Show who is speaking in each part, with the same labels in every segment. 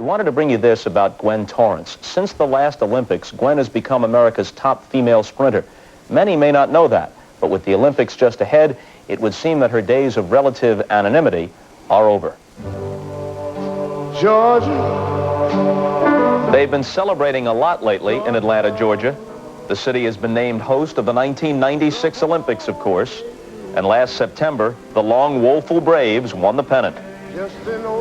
Speaker 1: We wanted to bring you this about Gwen Torrence. Since the last Olympics, Gwen has become America's top female sprinter. Many may not know that, but with the Olympics just ahead, it would seem that her days of relative anonymity are over. Georgia. They've been celebrating a lot lately in Atlanta, Georgia. The city has been named host of the 1996 Olympics, of course. And last September, the long, woeful Braves won the pennant.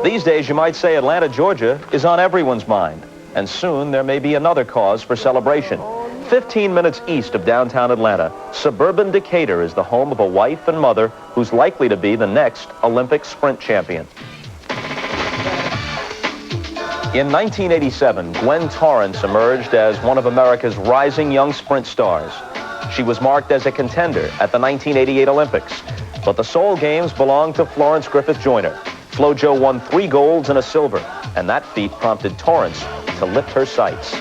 Speaker 1: These days, you might say Atlanta, Georgia is on everyone's mind. And soon, there may be another cause for celebration. 15 minutes east of downtown Atlanta, suburban Decatur is the home of a wife and mother who's likely to be the next Olympic sprint champion. In 1987, Gwen Torrence emerged as one of America's rising young sprint stars. She was marked as a contender at the 1988 Olympics, but the Seoul Games belonged to Florence Griffith Joyner. FloJo won 3 golds and a silver, and that feat prompted Torrence to lift her sights.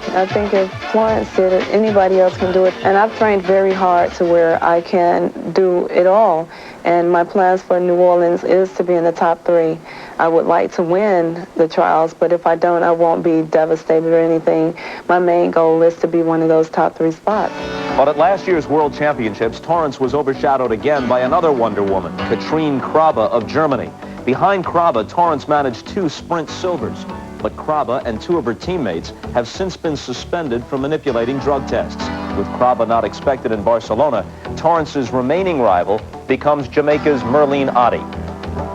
Speaker 2: I think if Florence did it, anybody else can do it. And I've trained very hard to where I can do it all. And my plans for New Orleans is to be in the top 3. I would like to win the trials, but if I don't, I won't be devastated or anything. My main goal is to be one of those top 3 spots.
Speaker 1: But at last year's World Championships, Torrence was overshadowed again by another Wonder Woman, Katrine Krabbe of Germany. Behind Krabbe, Torrence managed 2 sprint silvers. But Krabbe and 2 of her teammates have since been suspended for manipulating drug tests. With Krabbe not expected in Barcelona, Torrance's remaining rival becomes Jamaica's Merlene Ottey.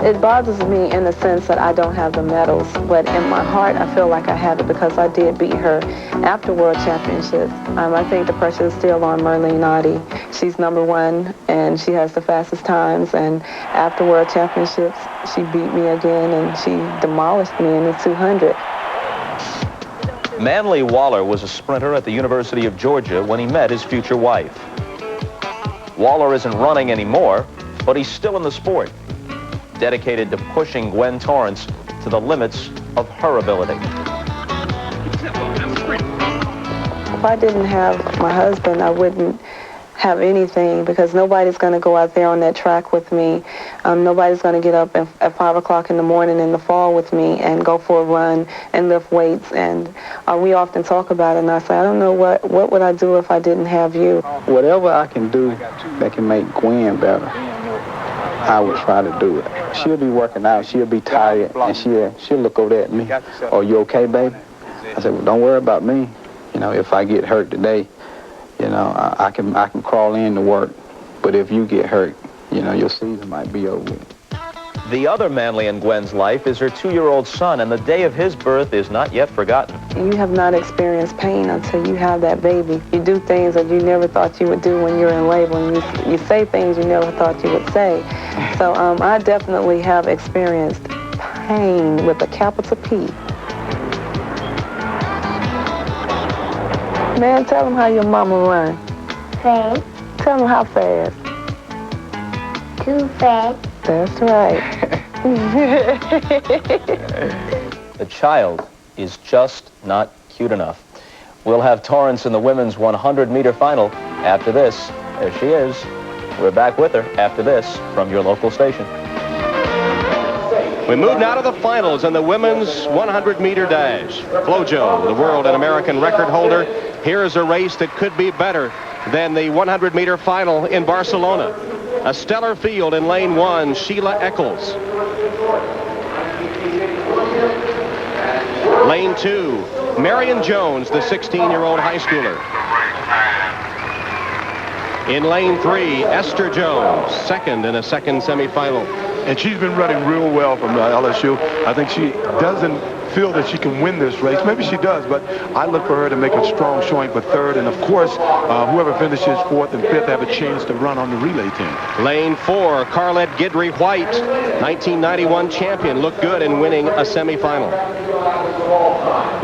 Speaker 2: It bothers me in the sense that I don't have the medals, but in my heart I feel like I have it because I did beat her after World Championships. I think the pressure is still on Merlene Ottey. She's #1 and she has the fastest times, and after World Championships she beat me again and she demolished me in the 200.
Speaker 1: Manly Waller was a sprinter at the University of Georgia when he met his future wife. Waller isn't running anymore, but he's still in the sport, dedicated to pushing Gwen Torrence to the limits of her ability.
Speaker 2: If I didn't have my husband, I wouldn't have anything, because nobody's going to go out there on that track with me. Nobody's going to get up at 5 o'clock in the morning in the fall with me and go for a run and lift weights. And we often talk about it, and I say, I don't know what would I do if I didn't have you.
Speaker 3: Whatever I can do that can make Gwen better, I would try to do it. She'll be working out, she'll be tired, and she'll look over there at me. "Oh, you okay, baby?" I said, "Well, don't worry about me. You know, if I get hurt today, you know, I can crawl in to work. But if you get hurt, you know, your season might be over."
Speaker 1: The other manly in Gwen's life is her 2-year-old son, and the day of his birth is not yet forgotten.
Speaker 2: You have not experienced pain until you have that baby. You do things that you never thought you would do when you're in labor, and you say things you never thought you would say. So I definitely have experienced pain with a capital P. Man, tell them how your mama run.
Speaker 4: Fast.
Speaker 2: Tell them how fast.
Speaker 4: Too fast.
Speaker 2: That's right.
Speaker 1: The child is just not cute enough. We'll have Torrence in the women's 100-meter final after this. There she is. We're back with her after this from your local station.
Speaker 5: We move now to the finals in the women's 100-meter dash. FloJo, the world and American record holder. Here is a race that could be better than the 100-meter final in Barcelona. A stellar field in lane 1, Sheila Echols. Lane 2, Marion Jones, the 16-year-old high schooler. In lane 3, Esther Jones, second in a second semifinal.
Speaker 6: And she's been running real well from LSU. I think she doesn't feel that she can win this race. Maybe she does, but I look for her to make a strong showing for 3rd. And, of course, whoever finishes 4th and 5th have a chance to run on the relay team.
Speaker 5: Lane 4, Carlette Guidry White, 1991 champion, looked good in winning a semifinal.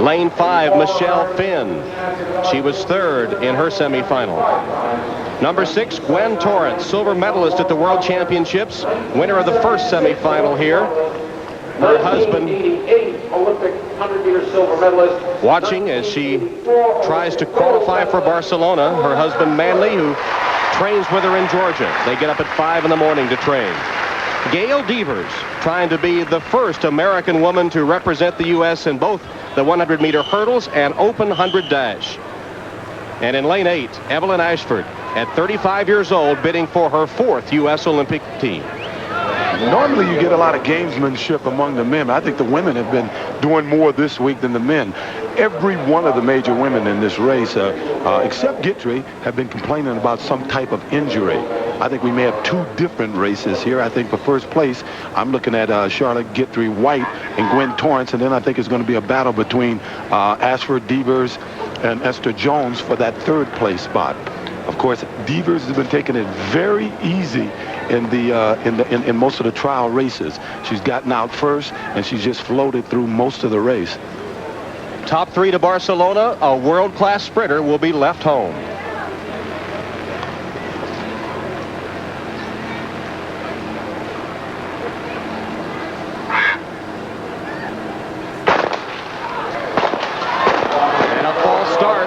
Speaker 5: Lane 5, Michelle Finn. She was 3rd in her semifinal. Number 6, Gwen Torrence, silver medalist at the World Championships, winner of the first semifinal here. Her husband
Speaker 7: Olympic 100-meter silver medalist,
Speaker 5: watching as she tries to qualify for Barcelona. Her husband Manly, who trains with her in Georgia. They get up at 5 in the morning to train. Gail Devers, trying to be the first American woman to represent the U.S. in both the 100-meter hurdles and open 100 dash. And in lane 8, Evelyn Ashford, at 35 years old, bidding for her 4th U.S. Olympic team.
Speaker 6: Normally you get a lot of gamesmanship among the men. I think the women have been doing more this week than the men. Every one of the major women in this race, except Guidry, have been complaining about some type of injury. I think we may have 2 different races here. I think for first place, I'm looking at Charlotte Guidry White and Gwen Torrence, and then I think it's going to be a battle between Ashford, Devers, and Esther Jones for that 3rd place spot. Of course, Devers has been taking it very easy in most of the trial races. She's gotten out first, and she's just floated through most of the race.
Speaker 5: Top 3 to Barcelona. A world-class sprinter will be left home. And a false start.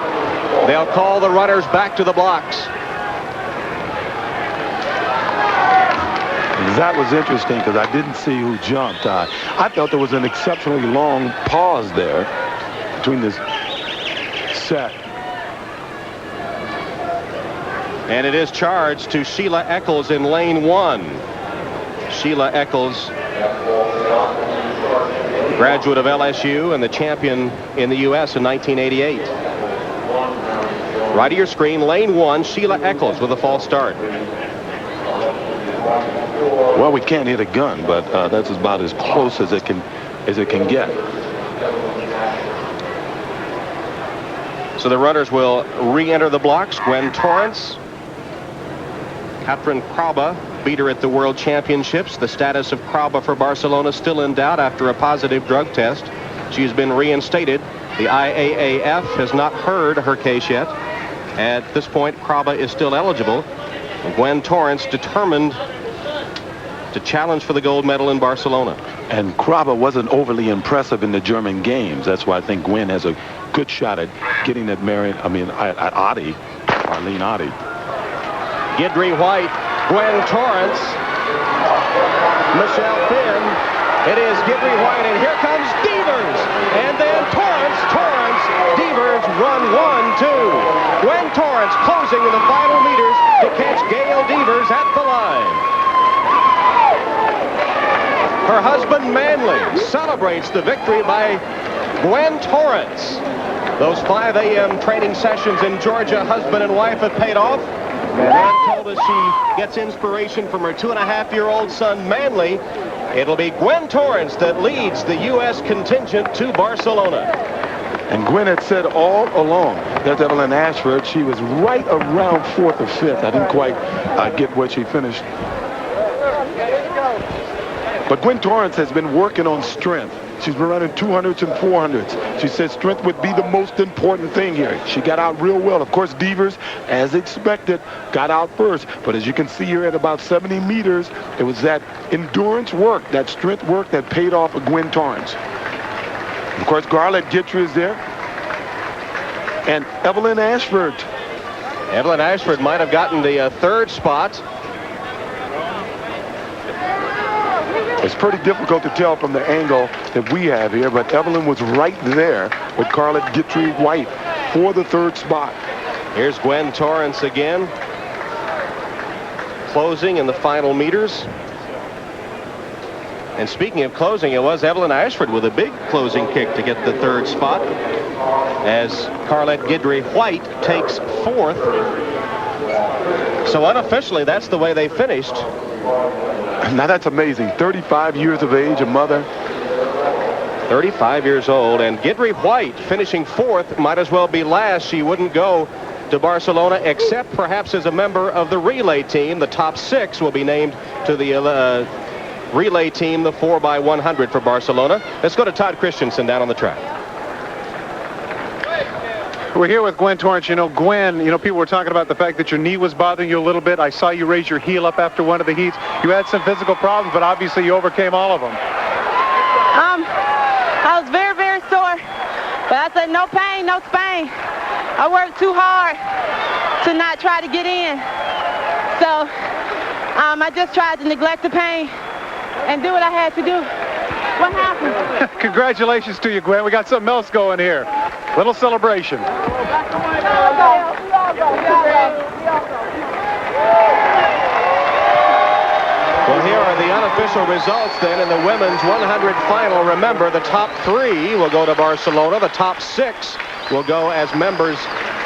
Speaker 5: They'll call the runners back to the blocks.
Speaker 6: That was interesting because I didn't see who jumped. I felt there was an exceptionally long pause there between this set.
Speaker 5: And it is charged to Sheila Echols in lane 1. Sheila Echols, graduate of LSU and the champion in the U.S. in 1988. Right of your screen, lane 1, Sheila Echols with a false start.
Speaker 6: Well, we can't hit a gun, but that's about as close as it can get.
Speaker 5: So the runners will re-enter the blocks. Gwen Torrence, Katrin Krauba, beat her at the World Championships. The status of Krauba for Barcelona still in doubt after a positive drug test. She has been reinstated. The IAAF has not heard her case yet. At this point, Krauba is still eligible. Gwen Torrence determined to challenge for the gold medal in Barcelona.
Speaker 6: And Krauba wasn't overly impressive in the German games. That's why I think Gwen has a good shot at getting at Arlene Otte.
Speaker 5: Guidry White, Gwen Torrence, Michelle Finn. It is Guidry White, and here comes Devers. And then Torrence, Devers run 1-2. Gwen Torrence closing in the final meters to catch Gail Devers at the line. Her husband Manley celebrates the victory by Gwen Torrence. Those 5 a.m. training sessions in Georgia, husband and wife, have paid off. Gwen told us she gets inspiration from her 2.5-year-old son Manley. It'll be Gwen Torrence that leads the U.S. contingent to Barcelona.
Speaker 6: And Gwen had said all along that Evelyn Ashford, she was right around 4th or 5th. I didn't quite get where she finished. But Gwen Torrence has been working on strength. She's been running 200s and 400s. She said strength would be the most important thing here. She got out real well. Of course, Devers, as expected, got out first. But as you can see here at about 70 meters, it was that endurance work, that strength work that paid off for Gwen Torrence. Of course, Carlette Guidry is there. And Evelyn Ashford.
Speaker 5: Evelyn Ashford might have gotten the 3rd spot.
Speaker 6: It's pretty difficult to tell from the angle that we have here, but Evelyn was right there with Carlette Guidry White for the 3rd spot.
Speaker 5: Here's Gwen Torrence again, closing in the final meters. And speaking of closing, it was Evelyn Ashford with a big closing kick to get the 3rd spot, as Carlette Guidry White takes 4th. So unofficially, that's the way they finished.
Speaker 6: Now that's amazing. 35 years of age, a mother.
Speaker 5: 35 years old, and Guidry White finishing 4th, might as well be last. She wouldn't go to Barcelona except perhaps as a member of the relay team. The top 6 will be named to the relay team, the 4x100 for Barcelona. Let's go to Todd Christensen down on the track.
Speaker 8: We're here with Gwen Torrence. You know, Gwen, people were talking about the fact that your knee was bothering you a little bit. I saw you raise your heel up after one of the heats. You had some physical problems, but obviously you overcame all of them.
Speaker 2: I was very, very sore, but I said no pain, no Spain. I worked too hard to not try to get in. So I just tried to neglect the pain and do what I had to do. What happened?
Speaker 8: Congratulations to you, Gwen. We got something else going here. Little celebration.
Speaker 5: Well, here are the unofficial results then in the women's 100 final. Remember, the top 3 will go to Barcelona. The top 6 will go as members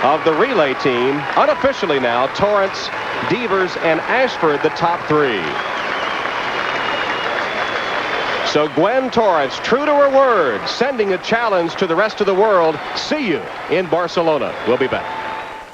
Speaker 5: of the relay team. Unofficially now, Torrence, Devers, and Ashford, the top 3. So Gwen Torrence, true to her word, sending a challenge to the rest of the world. See you in Barcelona. We'll be back.